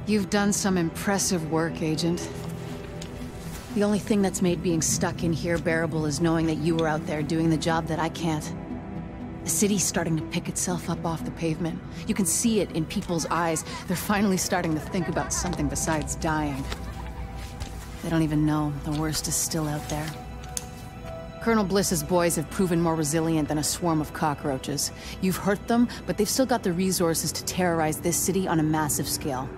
You've done some impressive work, Agent. The only thing that's made being stuck in here bearable is knowing that you were out there doing the job that I can't. The city's starting to pick itself up off the pavement. You can see it in people's eyes. They're finally starting to think about something besides dying. They don't even know the worst is still out there. Colonel Bliss's boys have proven more resilient than a swarm of cockroaches. You've hurt them, but they've still got the resources to terrorize this city on a massive scale.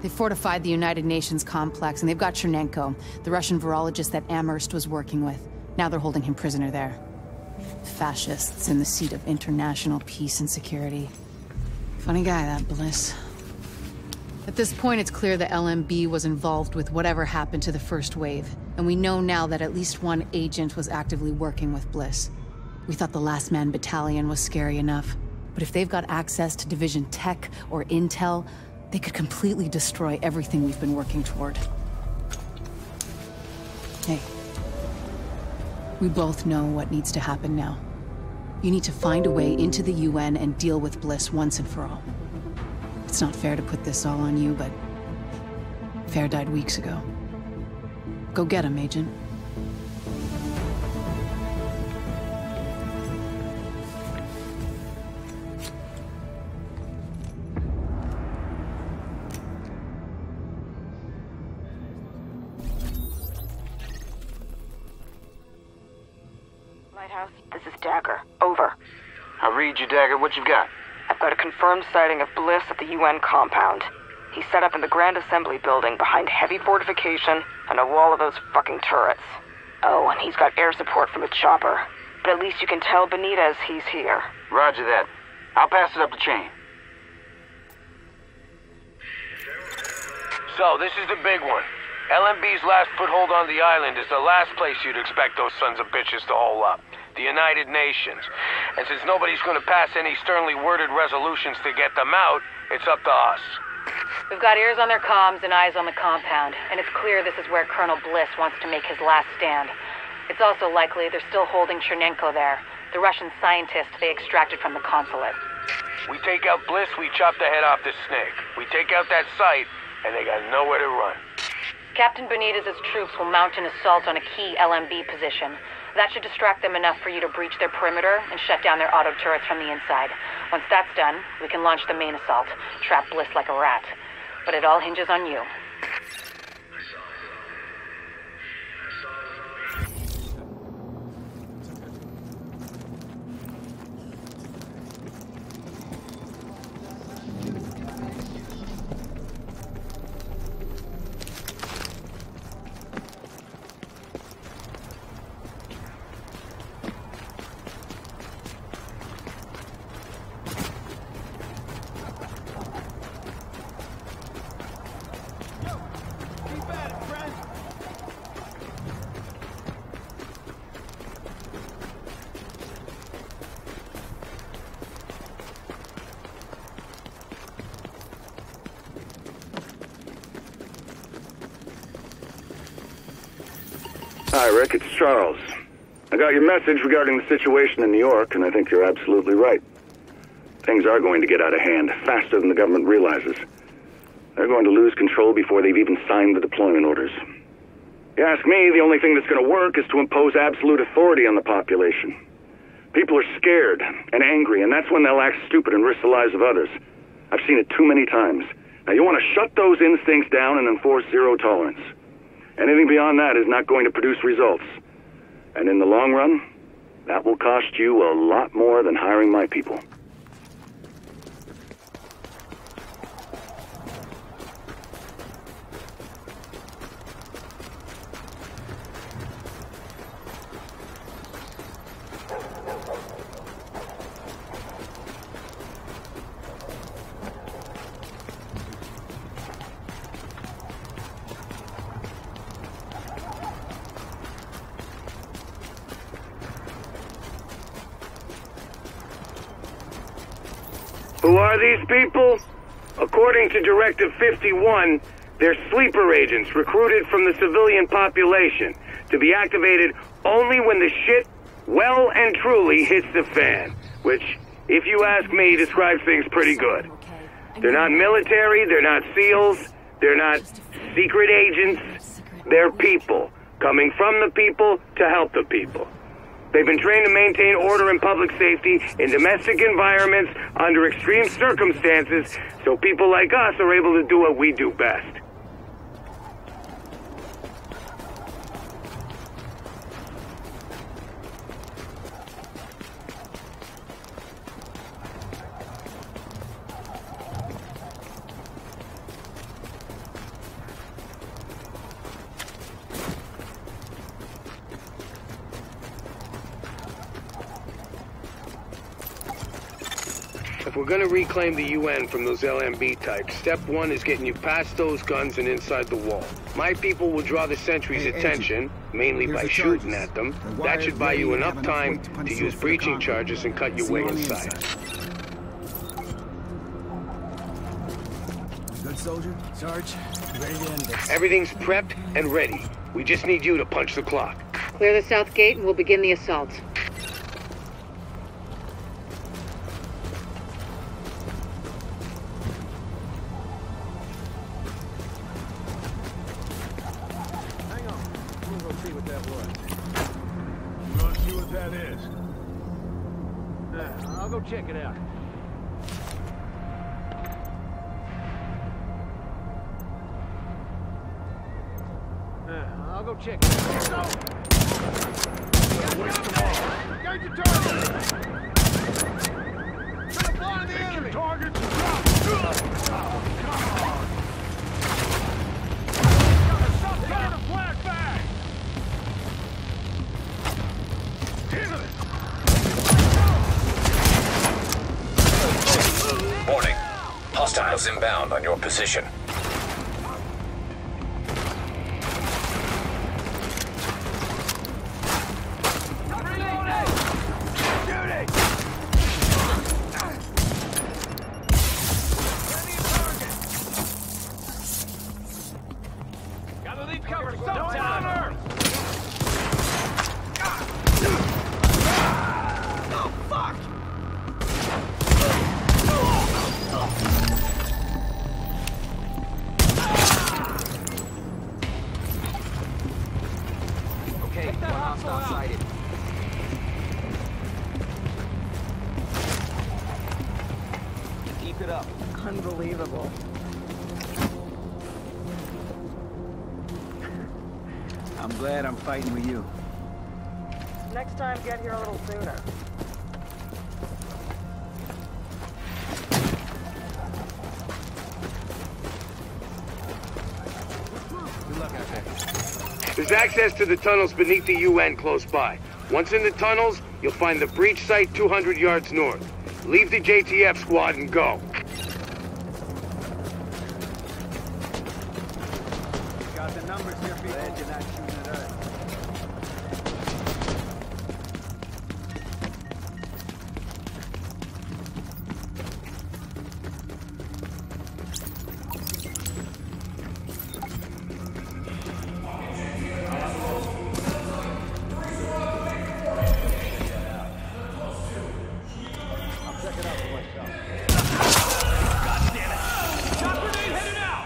They fortified the United Nations complex, and they've got Chernenko, the Russian virologist that Amherst was working with. Now they're holding him prisoner there. Fascists in the seat of international peace and security. Funny guy, that Bliss. At this point, it's clear the LMB was involved with whatever happened to the first wave, and we know now that at least one agent was actively working with Bliss. We thought the Last Man Battalion was scary enough, but if they've got access to Division tech or intel, they could completely destroy everything we've been working toward. Hey. We both know what needs to happen now. You need to find a way into the UN and deal with Bliss once and for all. It's not fair to put this all on you, but Fair died weeks ago. Go get him, Agent. Lighthouse, this is Dagger. Over. I'll read you, Dagger. What you've got? I've got a confirmed sighting of Bliss at the UN compound. He's set up in the Grand Assembly building behind heavy fortification and a wall of those fucking turrets. Oh, and he's got air support from a chopper. But at least you can tell Benitez he's here. Roger that. I'll pass it up the chain. So, this is the big one. LMB's last foothold on the island is the last place you'd expect those sons of bitches to hole up. The United Nations. And since nobody's gonna pass any sternly worded resolutions to get them out, it's up to us. We've got ears on their comms and eyes on the compound, and it's clear this is where Colonel Bliss wants to make his last stand. It's also likely they're still holding Chernenko there, the Russian scientist they extracted from the consulate. We take out Bliss, we chop the head off this snake. We take out that site, and they got nowhere to run. Captain Benitez's troops will mount an assault on a key LMB position. That should distract them enough for you to breach their perimeter and shut down their auto turrets from the inside. Once that's done, we can launch the main assault, trap Bliss like a rat. But it all hinges on you. Hi, Rick. It's Charles. I got your message regarding the situation in New York, and I think you're absolutely right. Things are going to get out of hand, faster than the government realizes. They're going to lose control before they've even signed the deployment orders. If you ask me, the only thing that's going to work is to impose absolute authority on the population. People are scared and angry, and that's when they'll act stupid and risk the lives of others. I've seen it too many times. Now, you want to shut those instincts down and enforce zero tolerance. Anything beyond that is not going to produce results. And in the long run, that will cost you a lot more than hiring my people. Who are these people? According to Directive 51, they're sleeper agents recruited from the civilian population to be activated only when the shit well and truly hits the fan, which, if you ask me, describes things pretty good. They're not military, they're not SEALs, They're not secret agents. They're people, coming from the people to help the people. They've been trained to maintain order and public safety in domestic environments under extreme circumstances, so people like us are able to do what we do best. If we're gonna reclaim the UN from those LMB types, step one is getting you past those guns and inside the wall. My people will draw the sentries' attention, mainly by shooting at them. That should buy you enough time to use breaching charges and cut your way inside. Good soldier? Sarge, ready to end this. Everything's prepped and ready. We just need you to punch the clock. Clear the south gate and we'll begin the assault. I'll go check it out. I'll go check it out. Engage your target! Try to blind the enemy! Targets drop! Stop turning a flashbang! Warning. Hostiles inbound on your position. Gotta leave cover sometime! Oh, fuck! Okay, one hostile sighted. Keep it up. Unbelievable. I'm glad I'm fighting with you. Next time, get here a little sooner. Good luck out there. There's access to the tunnels beneath the UN close by. Once in the tunnels, you'll find the breach site 200 yards north. Leave the JTF squad and go. Got the numbers here, people. Glad you're not shooting at us. I'll check it out for myself. God damn it! Shot grenade headed out!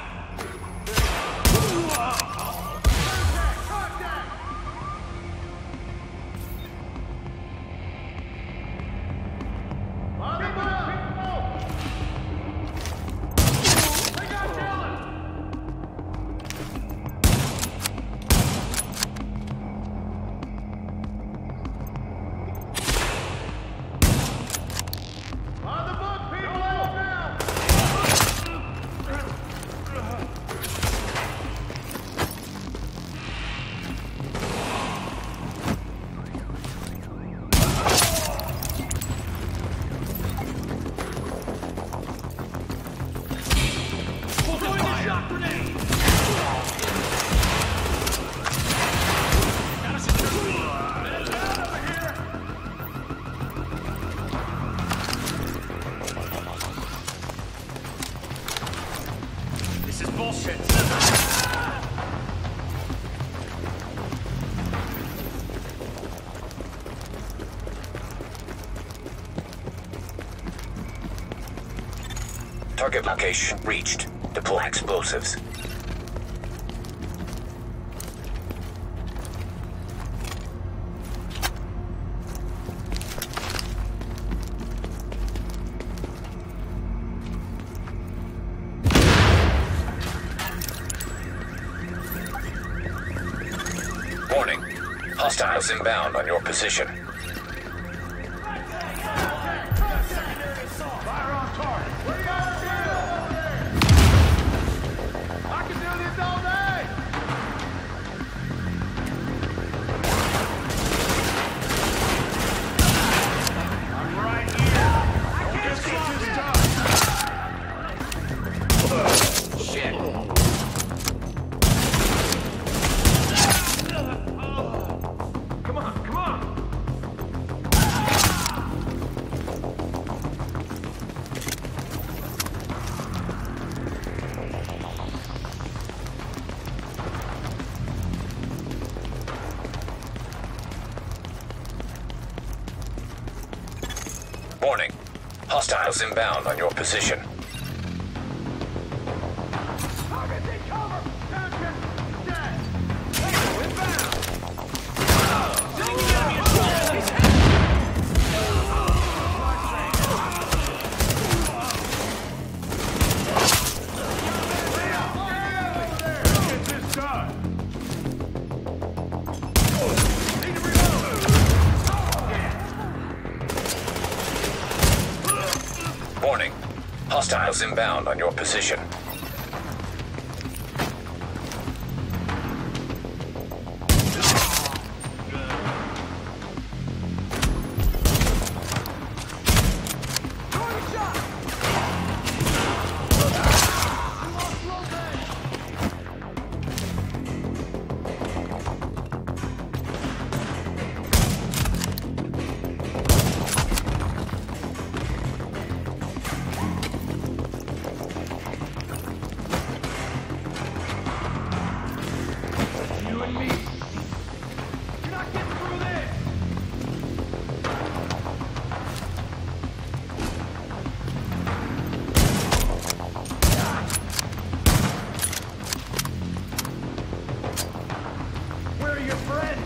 This is bullshit. Target location reached. Deploy explosives. Hostiles inbound on your position. Fire on target. I can do this all day. I'm right here. I can't see this Shit. Come on, come on. Warning. Hostiles inbound on your position. Target, take cover. Downship. Dead. Tango inbound. Get this done. Need to reload. Warning. Hostiles inbound on your position. You and me. You're not getting through this. Where are your friends?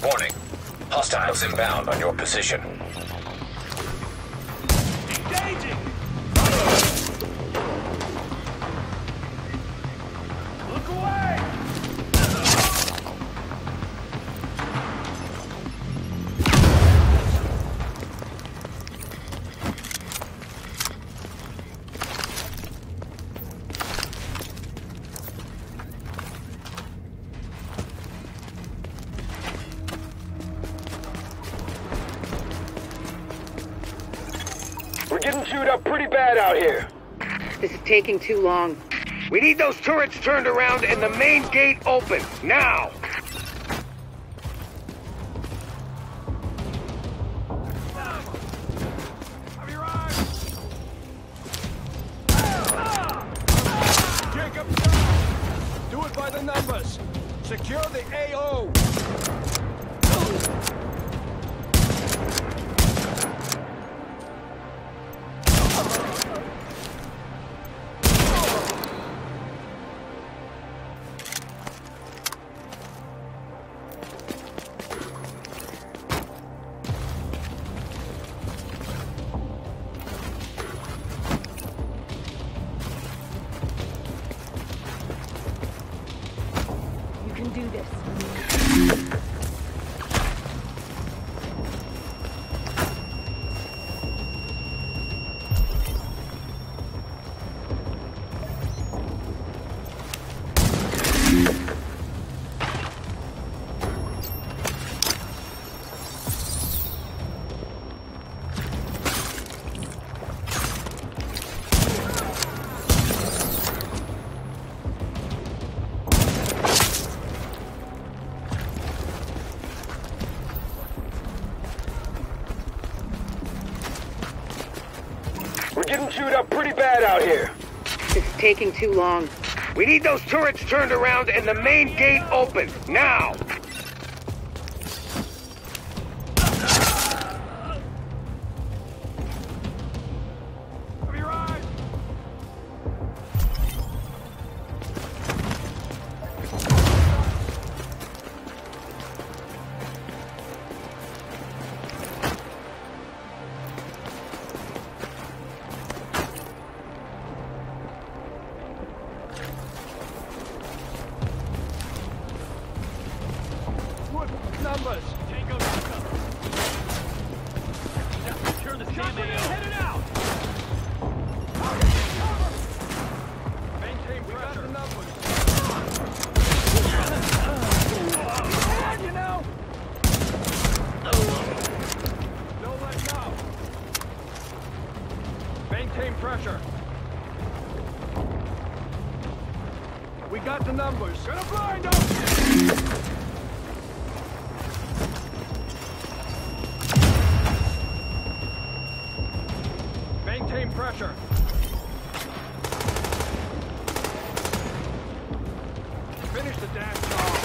Warning. Hostiles inbound on your position. Engaging! Look away! We're getting chewed up pretty bad out here. This is taking too long. We need those turrets turned around and the main gate open, now! Have your eyes! Jacob, do it by the numbers. Secure the AO. You can do this. We're getting chewed up pretty bad out here. This is taking too long. We need those turrets turned around and the main gate open, now! Have your eyes! Shot grenade headed out! Maintain pressure. We got the numbers. You know? Don't let go. Maintain pressure. We got the numbers. Gonna blind them! Maintain pressure. Finish the damn job.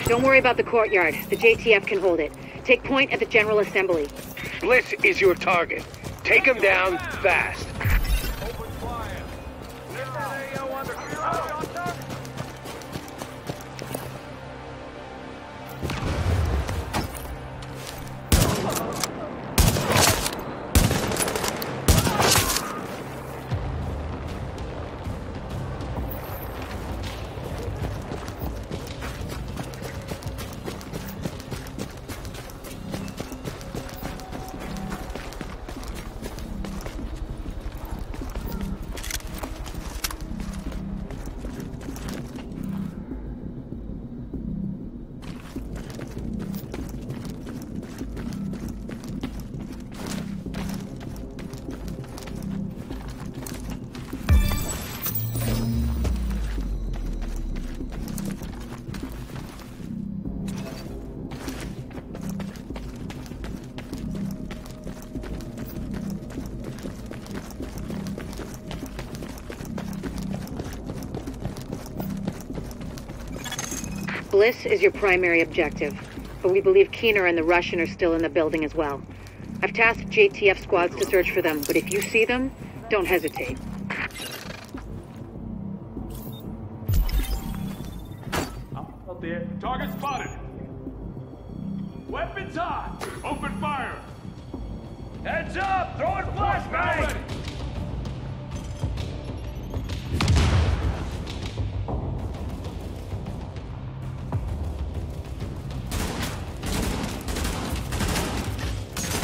Don't worry about the courtyard. The JTF can hold it. Take point at the General Assembly. Bliss is your target. Take him down fast. Open fire. Get that AO under control. Bliss is your primary objective, but we believe Keener and the Russian are still in the building as well. I've tasked JTF squads to search for them, but if you see them, don't hesitate. Up there. Target spotted. Weapons on. Open fire. Heads up. Throwing flashbang.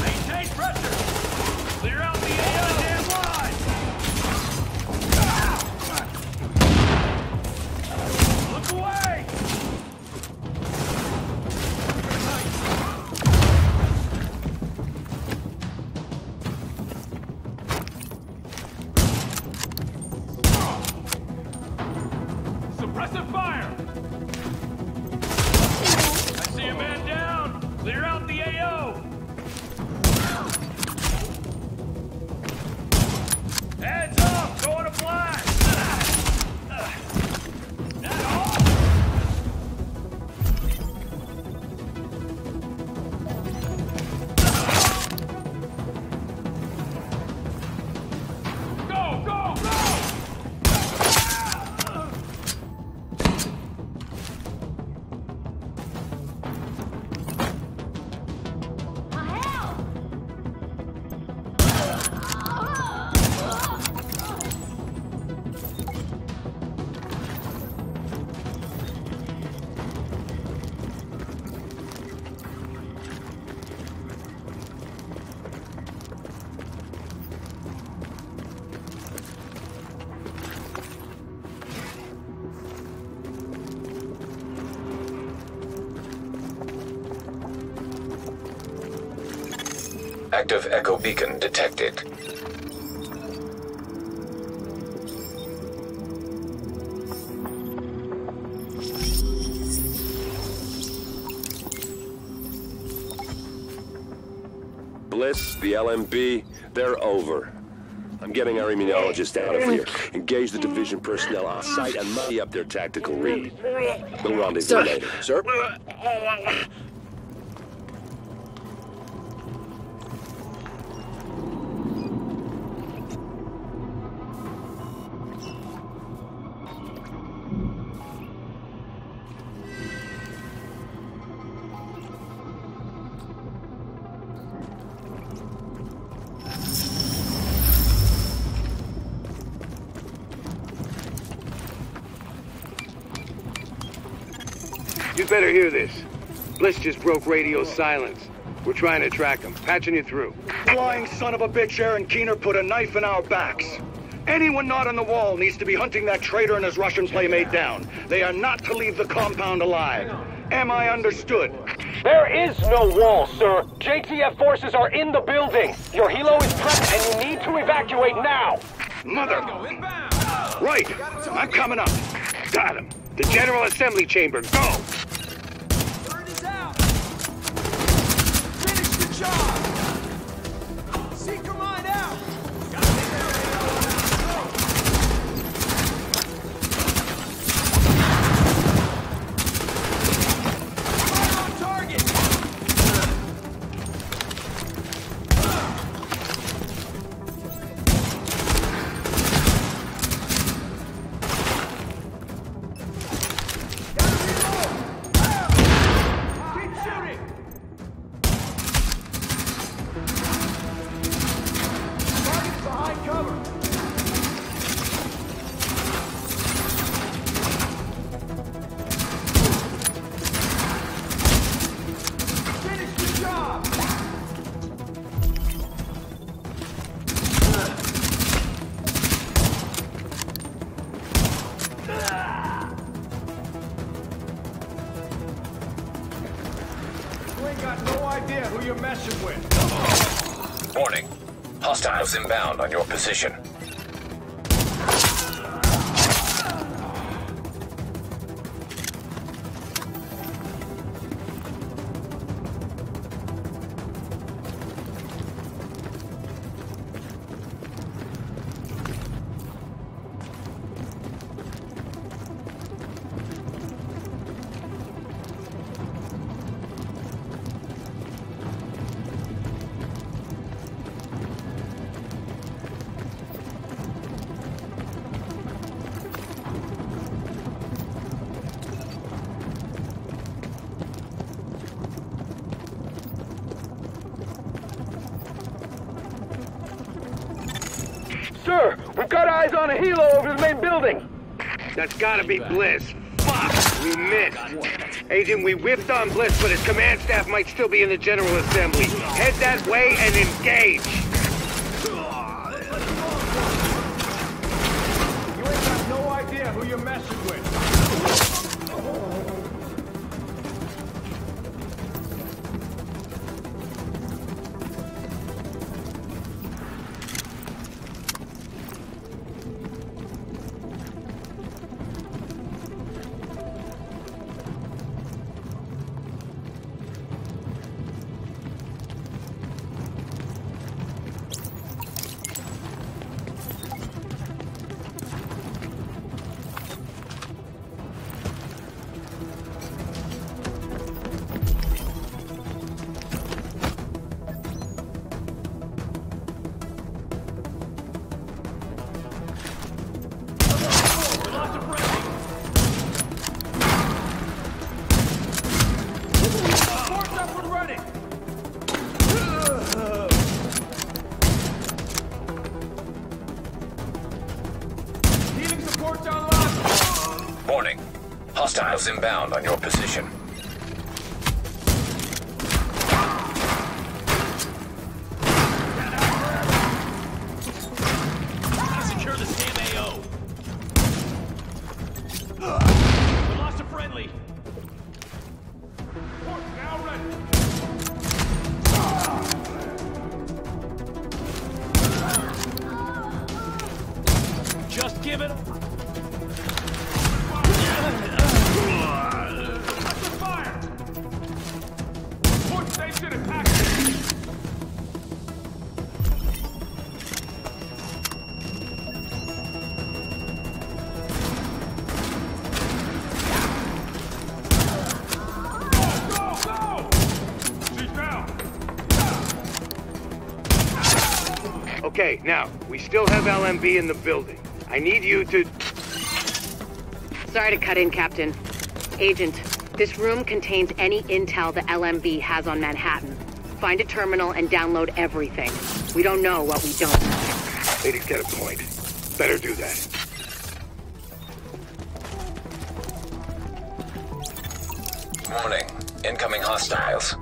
Maintain pressure. Clear out the damn line. Look away. Suppressive fire! I see a man down! Clear out the AO! Heads up! Going to blast! That all? Go, go, go! Active echo beacon detected. Bliss, the LMB, they're over. I'm getting our immunologist out of here. Engage the division personnel on site and muddy up their tactical read. We'll rendezvous later. Sir? You better hear this. Bliss just broke radio silence. We're trying to track him. Patching you through. Flying son of a bitch, Aaron Keener put a knife in our backs. Anyone not on the wall needs to be hunting that traitor and his Russian playmate down. They are not to leave the compound alive. Am I understood? There is no wall, sir. JTF forces are in the building. Your helo is prepped and you need to evacuate now. Mother... Right. I'm coming up. Got him. The General Assembly Chamber. Go! Turn is out. Finish the job. Seeker mine out. Fire on target. Who you're messing with. Warning. Hostiles inbound on your position. Sir, we've got eyes on a helo over the main building. That's gotta be Bliss. Fuck! We missed. Agent, we whiffed on Bliss, but his command staff might still be in the General Assembly. Head that way and engage. You ain't got no idea who you're messing with. Warning. Hostiles inbound on your position. Secure the SAM AO. We lost a friendly. Port now ready. Okay, now, we still have LMB in the building. I need you to... Sorry to cut in, Captain. Agent, this room contains any intel the LMB has on Manhattan. Find a terminal and download everything. We don't know what we don't know. Ladies get a point. Better do that. Warning. Incoming hostiles.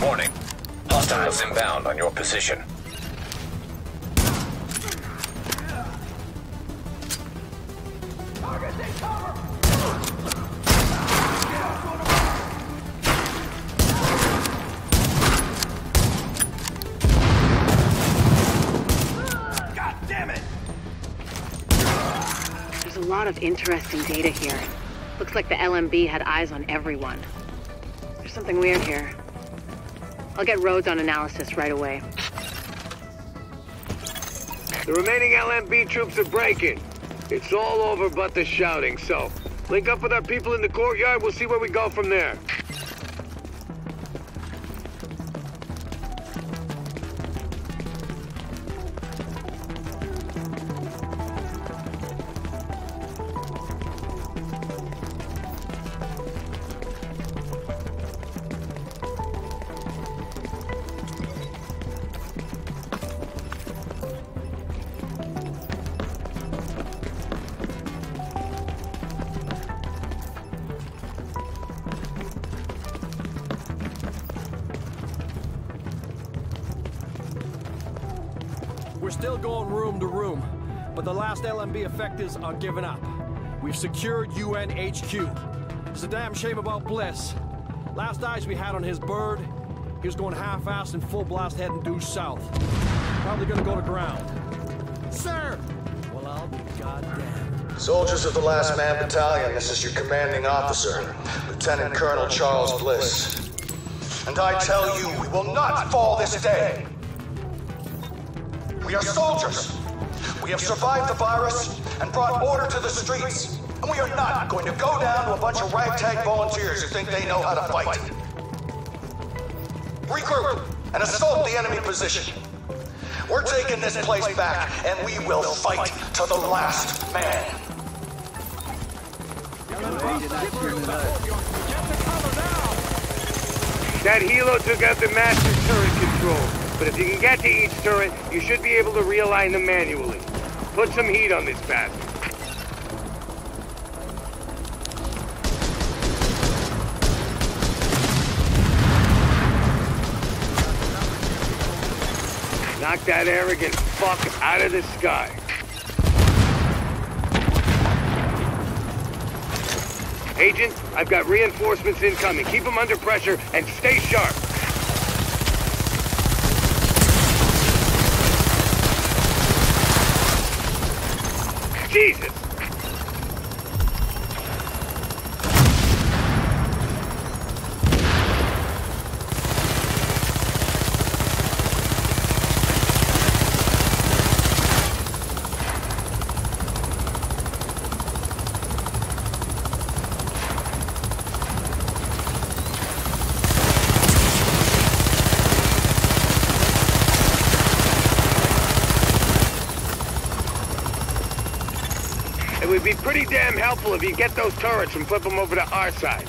Warning. Hostiles inbound on your position. God damn it! There's a lot of interesting data here. Looks like the LMB had eyes on everyone. There's something weird here. I'll get Rhodes on analysis right away. The remaining LMB troops are breaking. It's all over but the shouting, so link up with our people in the courtyard. We'll see where we go from there. We're still going room to room, but the last LMB effectives are giving up. We've secured UN HQ. It's a damn shame about Bliss. Last eyes we had on his bird, he was going half-assed and full blast heading due south. Probably gonna go to ground. Sir! Well, I'll be goddamn. Soldiers of the Last Man Battalion, this is your commanding officer, Lieutenant Colonel Charles Bliss. And I tell you, we will not fall this day! We are soldiers. We have survived the virus and brought order to the streets. And we are not going to go down to a bunch of ragtag volunteers who think they know how to fight. Regroup and assault the enemy position. We're taking this place back, and we will fight to the last man. That helo took out the master turret control. But if you can get to each turret, you should be able to realign them manually. Put some heat on this bastard. Knock that arrogant fuck out of the sky. Agent, I've got reinforcements incoming. Keep them under pressure and stay sharp. Jesus! It would be pretty damn helpful if you get those turrets and flip them over to our side.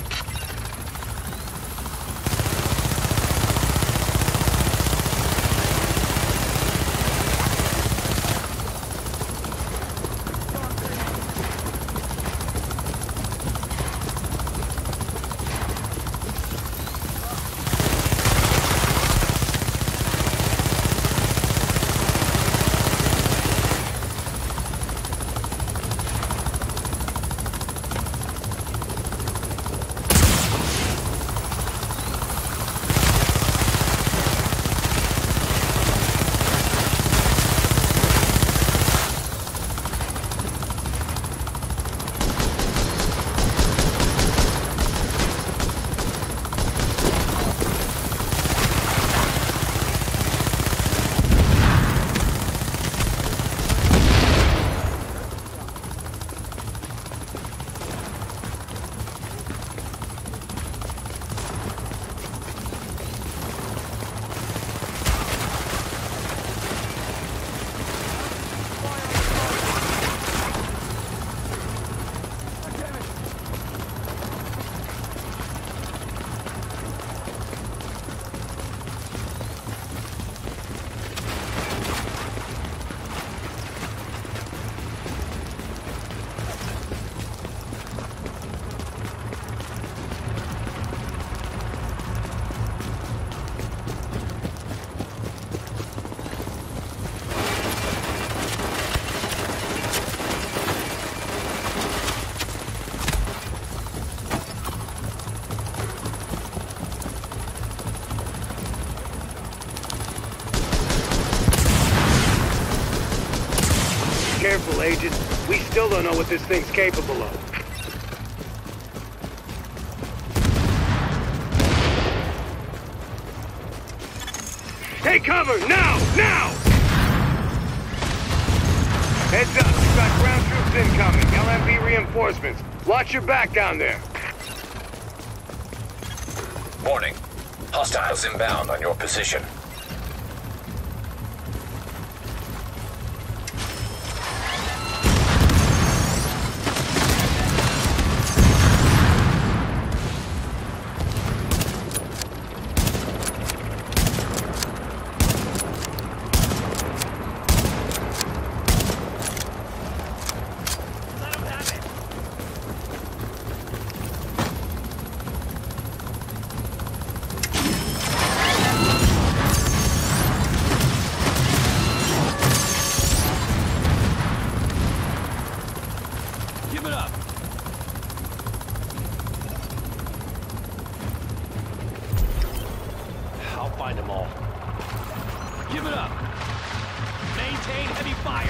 don't know what this thing's capable of. Take cover, now! Now! Heads up, we've got ground troops incoming. LMB reinforcements. Watch your back down there. Warning. Hostiles inbound on your position. Find them all. Give it up. Maintain heavy fire.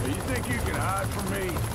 You think you can hide from me?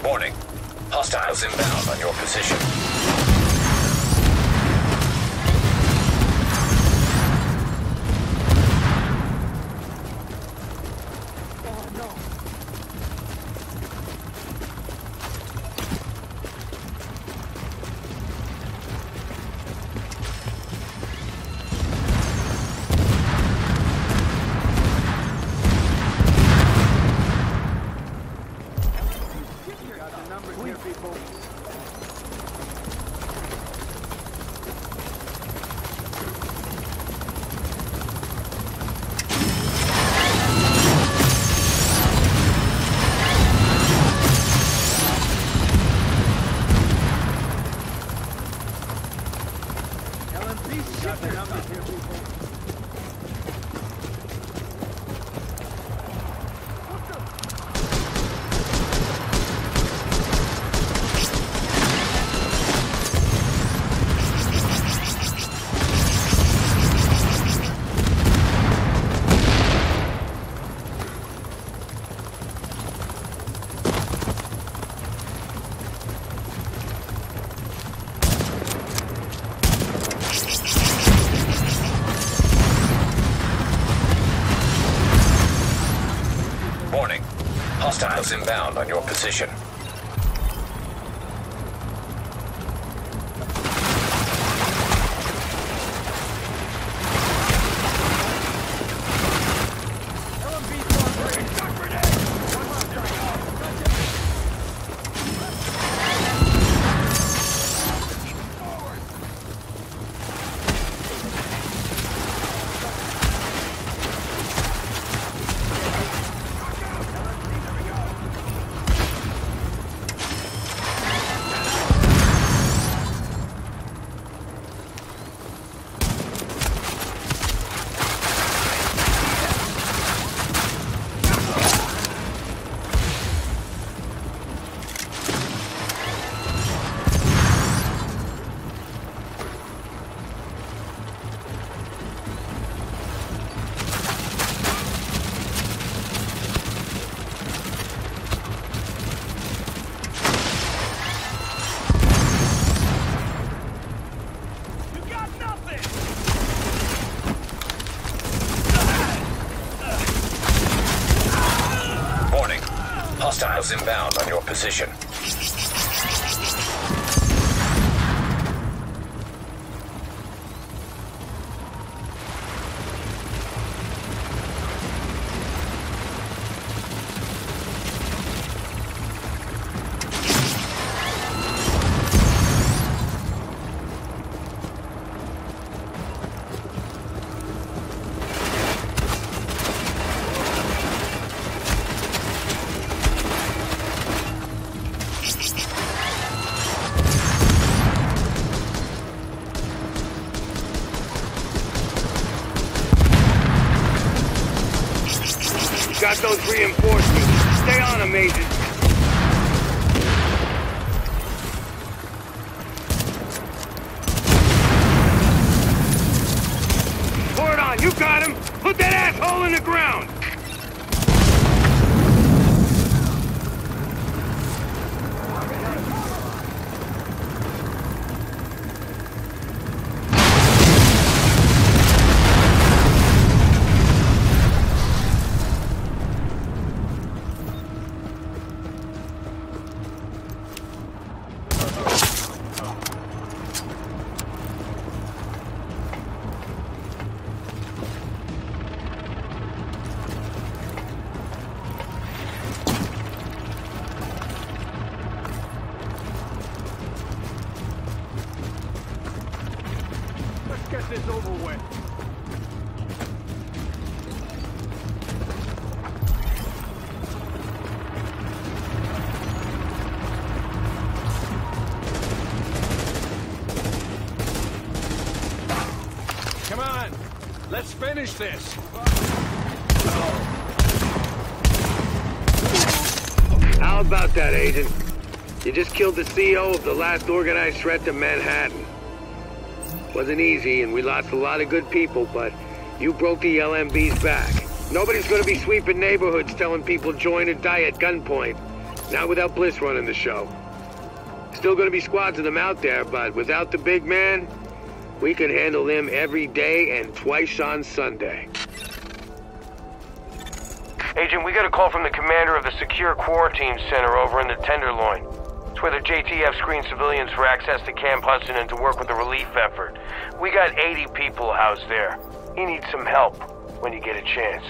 Warning. Hostiles inbound on your position. Warning. Hostiles inbound on your position. Hostiles inbound on your position. Got those reinforcements. Stay on them, Agent. Pour it on, you got him! Put that asshole in the ground! Get this over with. Come on, let's finish this. How about that, Agent? You just killed the CEO of the last organized threat to Manhattan. Wasn't easy, and we lost a lot of good people, but you broke the LMB's back. Nobody's gonna be sweeping neighborhoods telling people join or die at gunpoint. Not without Bliss running the show. Still gonna be squads of them out there, but without the big man, we can handle them every day and twice on Sunday. Agent, we got a call from the commander of the Secure Quarantine Center over in the Tenderloin. It's where the JTF screened civilians for access to Camp Hudson and to work with the relief effort. We got 80 people housed there. He needs some help when you get a chance.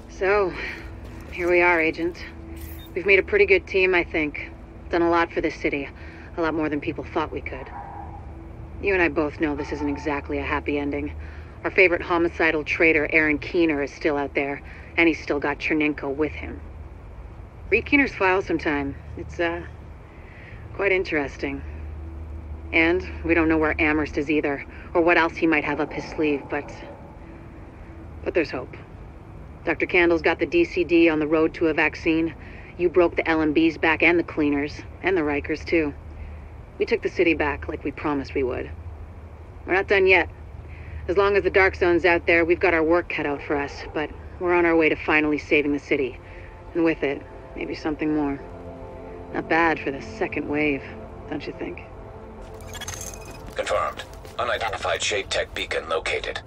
So, here we are, Agent. We've made a pretty good team, I think. Done a lot for this city. A lot more than people thought we could. You and I both know this isn't exactly a happy ending. Our favorite homicidal traitor, Aaron Keener, is still out there, and he's still got Chernenko with him. Read Keener's file sometime. It's, quite interesting. And we don't know where Amherst is either, or what else he might have up his sleeve, but there's hope. Dr. Candle's got the DCD on the road to a vaccine. You broke the LMB's back and the Cleaners, and the Rikers too. We took the city back like we promised we would. We're not done yet. As long as the Dark Zone's out there, we've got our work cut out for us, but we're on our way to finally saving the city. And with it, maybe something more. Not bad for the second wave, don't you think? Confirmed. Unidentified Shade Tech beacon located.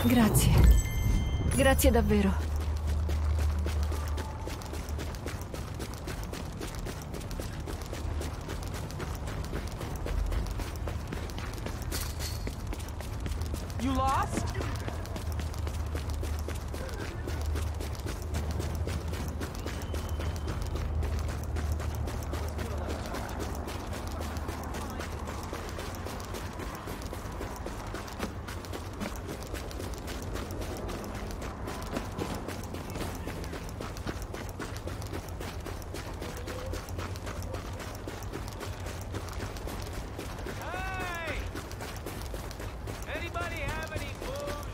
Grazie. Grazie davvero. You lost? Anybody have any food?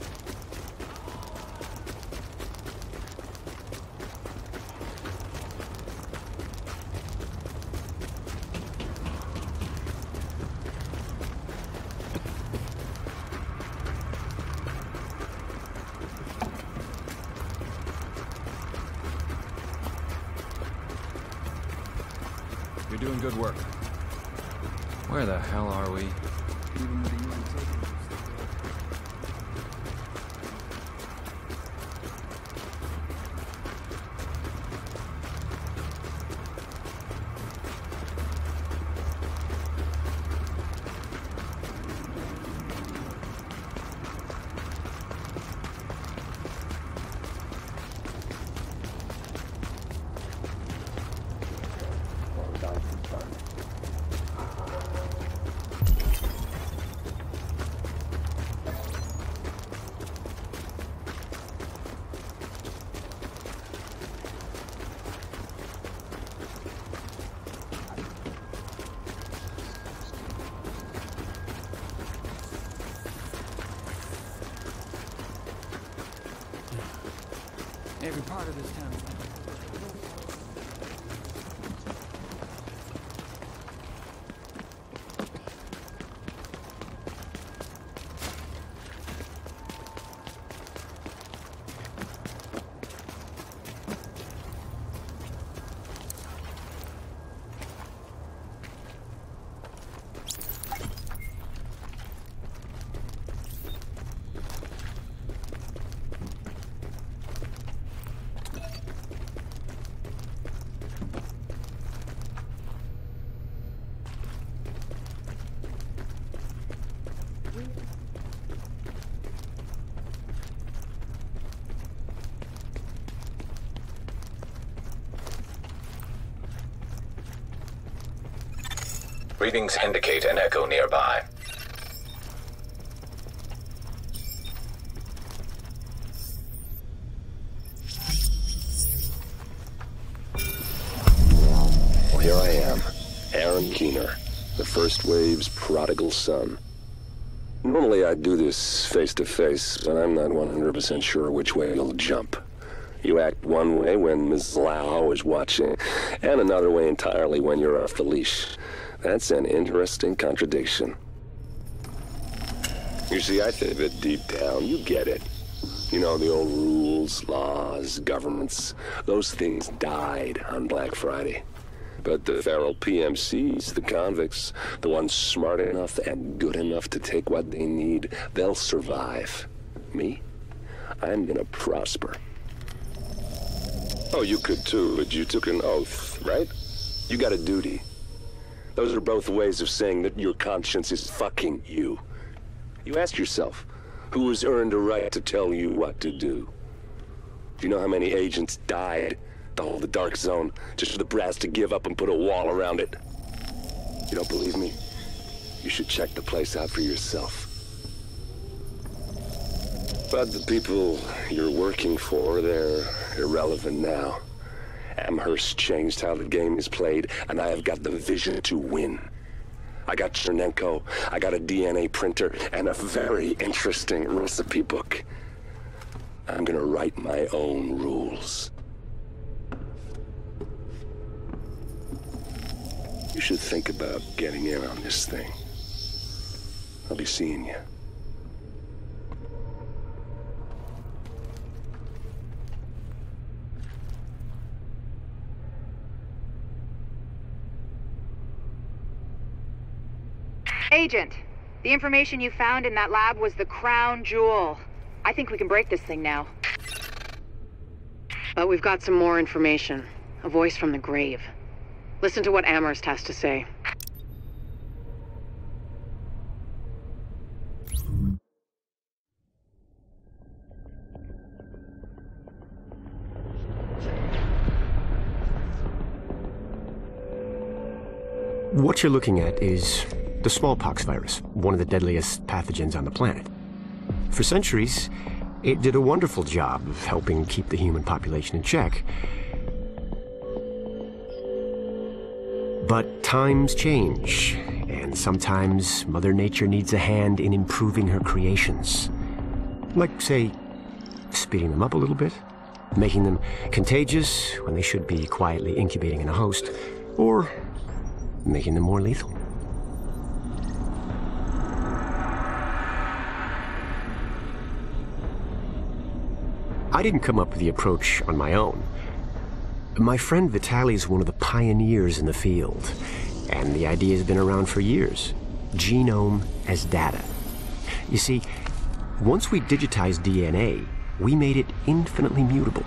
You're doing good work. Where the hell are we? Every part of this town. Readings indicate an echo nearby. Well, here I am, Aaron Keener, the First Wave's prodigal son. Normally I'd do this face-to-face, but I'm not 100% sure which way you'll jump. You act one way when Ms. Lau is watching, and another way entirely when you're off the leash. That's an interesting contradiction. You see, I think that deep down, you get it. You know, the old rules, laws, governments, those things died on Black Friday. But the feral PMCs, the convicts, the ones smart enough and good enough to take what they need, they'll survive. Me? I'm gonna prosper. Oh, you could too, but you took an oath, right? You got a duty. Those are both ways of saying that your conscience is fucking you. You ask yourself, who has earned a right to tell you what to do? Do you know how many agents died to hold the Dark Zone just for the brass to give up and put a wall around it? You don't believe me? You should check the place out for yourself. But the people you're working for, they're irrelevant now. Amherst changed how the game is played, and I have got the vision to win. I got Chernenko, I got a DNA printer, and a very interesting recipe book. I'm gonna write my own rules. You should think about getting in on this thing. I'll be seeing you. Agent, the information you found in that lab was the crown jewel. I think we can break this thing now. But we've got some more information. A voice from the grave. Listen to what Amherst has to say. What you're looking at is the smallpox virus, one of the deadliest pathogens on the planet. For centuries, it did a wonderful job of helping keep the human population in check. But times change, and sometimes Mother Nature needs a hand in improving her creations. Like, say, speeding them up a little bit, making them contagious when they should be quietly incubating in a host, or making them more lethal. I didn't come up with the approach on my own. My friend Vitaly's one of the pioneers in the field, and the idea has been around for years. Genome as data. You see, once we digitized DNA, we made it infinitely mutable.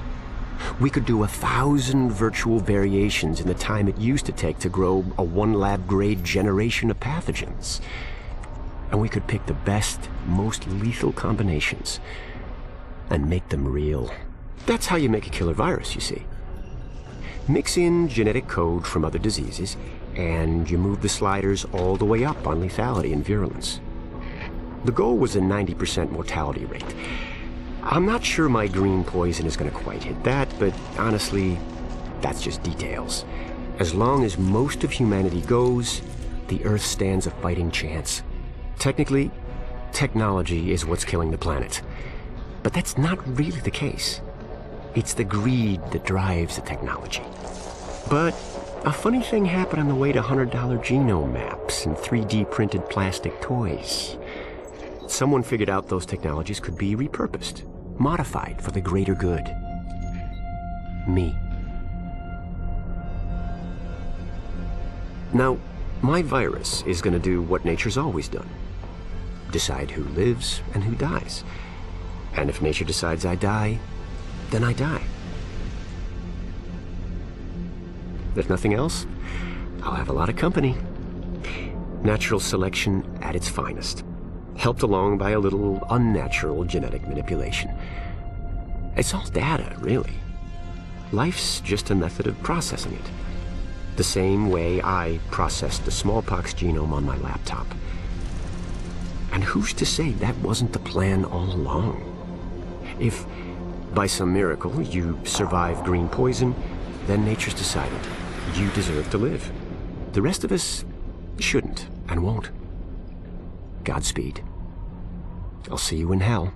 We could do 1,000 virtual variations in the time it used to take to grow a 1 lab-grade generation of pathogens. And we could pick the best, most lethal combinations and make them real. That's how you make a killer virus, you see. Mix in genetic code from other diseases, and you move the sliders all the way up on lethality and virulence. The goal was a 90% mortality rate. I'm not sure my green poison is going to quite hit that, but honestly, that's just details. As long as most of humanity goes, the Earth stands a fighting chance. Technically, technology is what's killing the planet. But that's not really the case. It's the greed that drives the technology. But a funny thing happened on the way to $100 genome maps and 3D printed plastic toys. Someone figured out those technologies could be repurposed, modified for the greater good. Me. Now, my virus is going to do what nature's always done. Decide who lives and who dies. And if nature decides I die, then I die. If nothing else, I'll have a lot of company. Natural selection at its finest, helped along by a little unnatural genetic manipulation. It's all data, really. Life's just a method of processing it. The same way I processed the smallpox genome on my laptop. And who's to say that wasn't the plan all along? If, by some miracle, you survive green poison, then nature's decided you deserve to live. The rest of us shouldn't and won't. Godspeed. I'll see you in hell.